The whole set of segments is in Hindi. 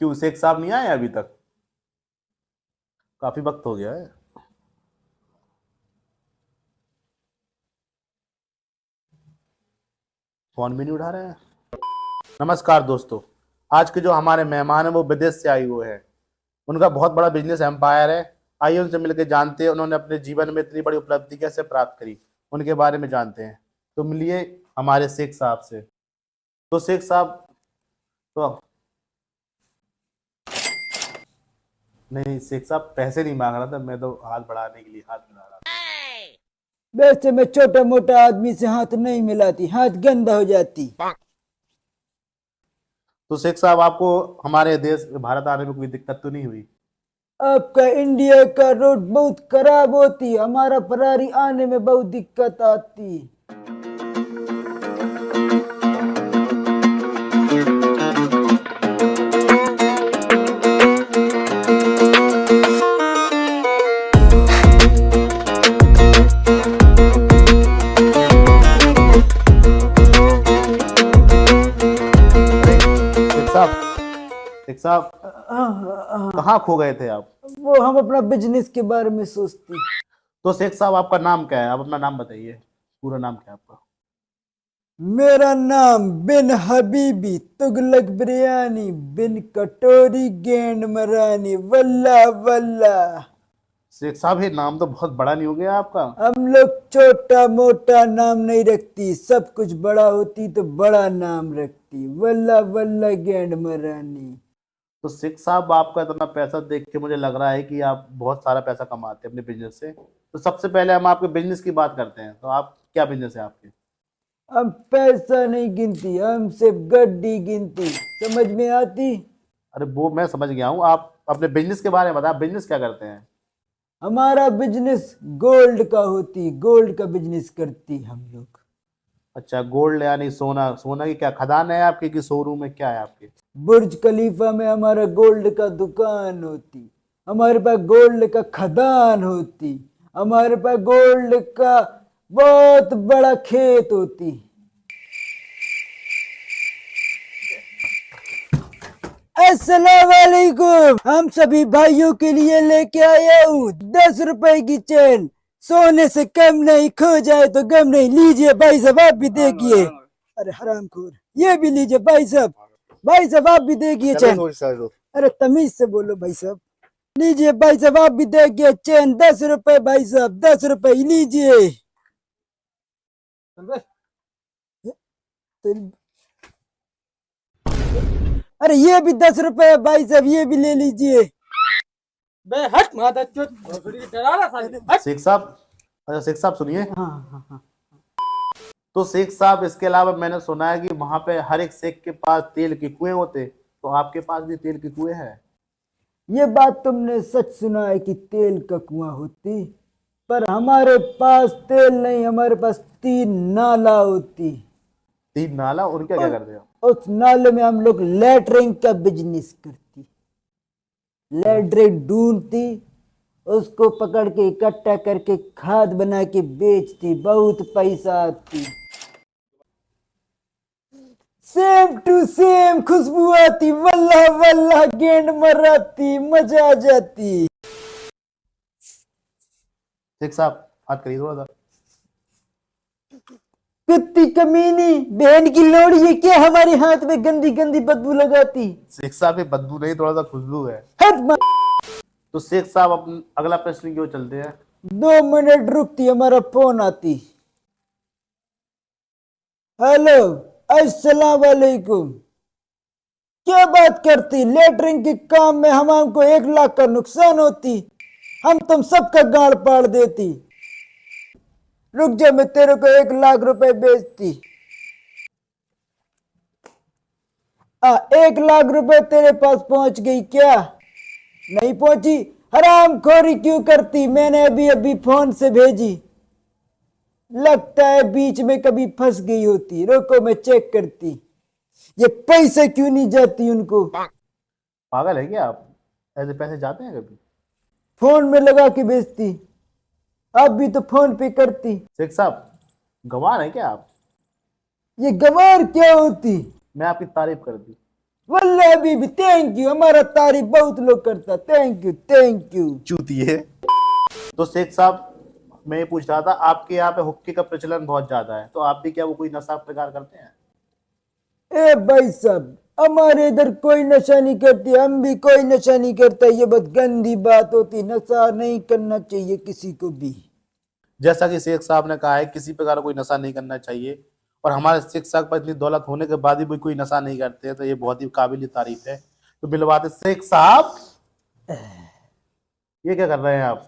क्यों शेख साहब नहीं आए अभी तक? काफी वक्त हो गया है। फोन भी नहीं उठा रहे हैं। नमस्कार दोस्तों। आज के जो हमारे मेहमान हैं वो विदेश से आए हुए हैं। उनका बहुत बड़ा बिजनेस एम्पायर है। आइए उनसे मिलकर जानते हैं उन्होंने अपने जीवन में इतनी बड़ी उपलब्धि कैसे प्राप्त करी। उनके बारे में जानते हैं। तो मिलिए हमारे शेख साहब से। तो शेख साहब, तो नहीं शेख साहब, पैसे नहीं मांग रहा था मैं, तो हाथ बढ़ाने के लिए हाथ मिला रहा था। वैसे मैं छोटा मोटा आदमी से हाथ नहीं मिलाती, हाथ गंदा हो जाती। तो शेख साहब, आपको हमारे देश भारत आने में कोई दिक्कत तो नहीं हुई? आपका इंडिया का रोड बहुत खराब होती, हमारा फरारी आने में बहुत दिक्कत आती। शेख साहब, शेख साहब, कहाँ खो गए थे आप? वो हम अपना बिजनेस के बारे में सोचती। तो शेख साहब, आपका नाम क्या है? आप अपना नाम बताइए। पूरा नाम क्या है आपका? मेरा नाम बिन हबीबी तुगलक बिरयानी बिन कटोरी गेंड मरानी वल्ला वल्ला। शेख साहब, ये नाम तो बहुत बड़ा नहीं हो गया आपका? हम लोग छोटा मोटा नाम नहीं रखती, सब कुछ बड़ा होती तो बड़ा नाम रखती, वल्ला वल्ला गेंड मरानी। तो शेख साहब, आपका इतना पैसा देख के मुझे लग रहा है कि आप बहुत सारा पैसा कमाते हैं अपने बिजनेस से। तो सबसे पहले हम आपके बिजनेस की बात करते हैं। तो आप क्या बिजनेस है आपके? हम पैसा नहीं गिनती, हम सिर्फ गड्डी गिनती, समझ में आती। अरे वो मैं समझ गया हूँ, आप अपने बिजनेस के बारे में बताएं। बिजनेस क्या करते हैं? हमारा बिजनेस गोल्ड का होती, गोल्ड का बिजनेस करती हम लोग। अच्छा, गोल्ड यानी सोना। सोना की क्या खदान है आपकी कि शोरूम है, क्या है आपके? बुर्ज खलीफा में हमारा गोल्ड का दुकान होती, हमारे पास गोल्ड का खदान होती, हमारे पास गोल्ड का बहुत बड़ा खेत होती। अस्सलाम वालेकुम। हम सभी भाइयों के लिए लेके आया हूँ 10 रुपए की चेन, सोने से कम नहीं, खो जाए तो गम नहीं। लीजिए भाई साहब, आप भी देखिए। अरे हरामखोर, ये भी लीजिए भाई साहब। भाई साहब आप भी देखिए चेन। अरे तमीज से बोलो भाई साहब। लीजिए भाई साहब, आप भी देखिए चेन, 10 रुपए भाई साहब, 10 रुपए लीजिए। अरे ये भी 10 रुपए है भाई साहब, ये भी ले लीजिए। बे हट माता चोद भोसड़ी डरा रहा साले हट। शेख साहब, अच्छा शेख साहब सुनिए। हाँ हाँ हाँ। तो शेख साहब, इसके अलावा मैंने सुना है कि वहां पे हर एक शेख के पास तेल के कुएं होते। तो आपके पास भी तेल के कुएं हैं? ये बात तुमने सच सुना है कि तेल का कुआं होती, पर हमारे पास तेल नहीं, हमारे पास 3 नाला होती। 3 नाला? उनका क्या उस, करते हो? उस नाले में हम लोग लेटरिंग का बिजनेस करती। लेटरिन ढूंढती, उसको पकड़ के इकट्ठा करके खाद बना के बेचती, बहुत पैसा आती। सेम टू सेम खुशबू आती, वल्लाह वल्लाह गेंड मराती, मजा आ जाती। शेख साहब, हाथ करिए थोड़ा सा। कुत्ती कमीनी बहन की लोड़ी, ये क्या हमारे हाथ में गंदी गंदी बदबू लगाती। शेख साहब, ये बदबू नहीं, थोड़ा सा खुशबू है। हट मा- तो शेख साहब, अपन अगला प्रश्न क्यों चलते हैं। 2 मिनट रुकती, हमारा फोन आती। हेलो, अस्सलाम वालेकुम। क्या बात करती, लेटरिंग के काम में हमको 1 लाख का नुकसान होती, हम तुम सबका गाड़ पाड़ देती। रुक जा, मैं तेरे को 1 लाख रुपए बेचती। 1 लाख रुपए तेरे पास पहुंच गई क्या? नहीं पहुंची? हराम खोरी क्यों करती, मैंने अभी अभी फोन से भेजी। लगता है बीच में कभी फंस गई होती, रुको मैं चेक करती। ये पैसे क्यों नहीं जाती उनको? पागल है क्या आप? ऐसे पैसे जाते हैं कभी? फोन में लगा के भेजती, अब भी तो फोन पे करती। शेख साहब, गंवार हैं क्या आप? ये गवार क्या होती? मैं आपकी तारीफ कर दी। वल्लाह बीबी थैंक यू, हमारा तारीफ बहुत लोग करता, थैंक यू। चूती है। तो शेख साहब, मैं ये पूछ रहा था, आपके यहाँ पे हुक्के का प्रचलन बहुत ज्यादा है, तो आप भी क्या वो कोई नशा प्रकार करते हैं? ए भाई साहब, हमारे इधर कोई नशा नहीं करती, हम भी कोई नशा नहीं करता, ये बहुत गंदी बात होती, नशा नहीं करना चाहिए किसी को भी। जैसा कि शेख साहब ने कहा है, किसी प्रकार का कोई नशा नहीं करना चाहिए, और हमारे शेख साहब पर इतनी दौलत होने के बाद भी कोई नशा नहीं करते हैं, तो ये बहुत ही काबिल तारीफ है। तो मिलवाते शेख साहब, ये क्या कर रहे हैं आप?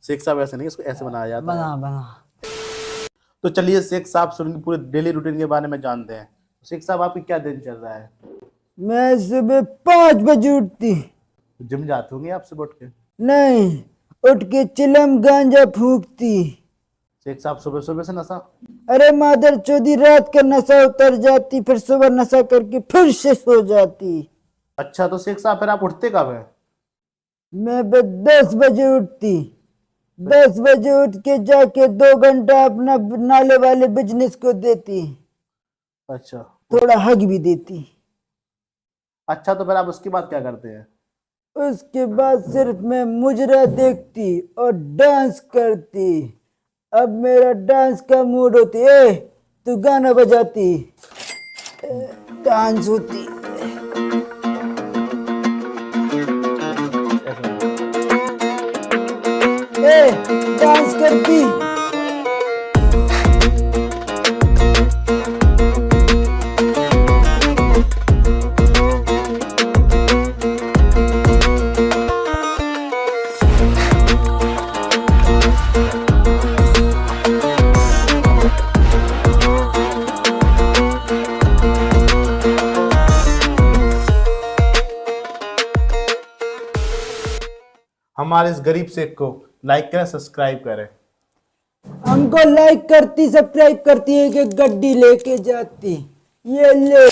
शेख साहब ऐसे नहीं, इसको ऐसे बनाया जाता है। बना तो चलिए शेख साहब से उनकी पूरे डेली रूटीन के बारे में जानते हैं। शेख साहब, आपकी क्या दिन चल रहा है? मैं सुबह 5 बजे उठती, जिम जाते होंगे आप सुबह उठ के? नहीं, उठ के चिलम गांजा फूकती। शेख साहब, सुबह सुबह से नशा? अरे मादर चौधी, रात का नशा उतर जाती, फिर सुबह नशा करके फिर से सो जाती। अच्छा, तो शेख साहब फिर आप उठते कब है? मैं बस 10 बजे उठती, 10 बजे उठ के जाके 2 घंटा अपना नाले वाले बिजनेस को देती, अच्छा थोड़ा हक भी देती। अच्छा, तो फिर आप उसके बाद क्या करते हैं? उसके बाद सिर्फ मैं मुजरा देखती और डांस करती। अब मेरा डांस का मूड होती, ए तू गाना बजाती, डांस होती। ए डांस करती। हमारे इस गरीब शेख को लाइक करें, सब्सक्राइब करें। हमको लाइक करती, सब्सक्राइब करती है कि गड्डी लेके जाती। ये ले।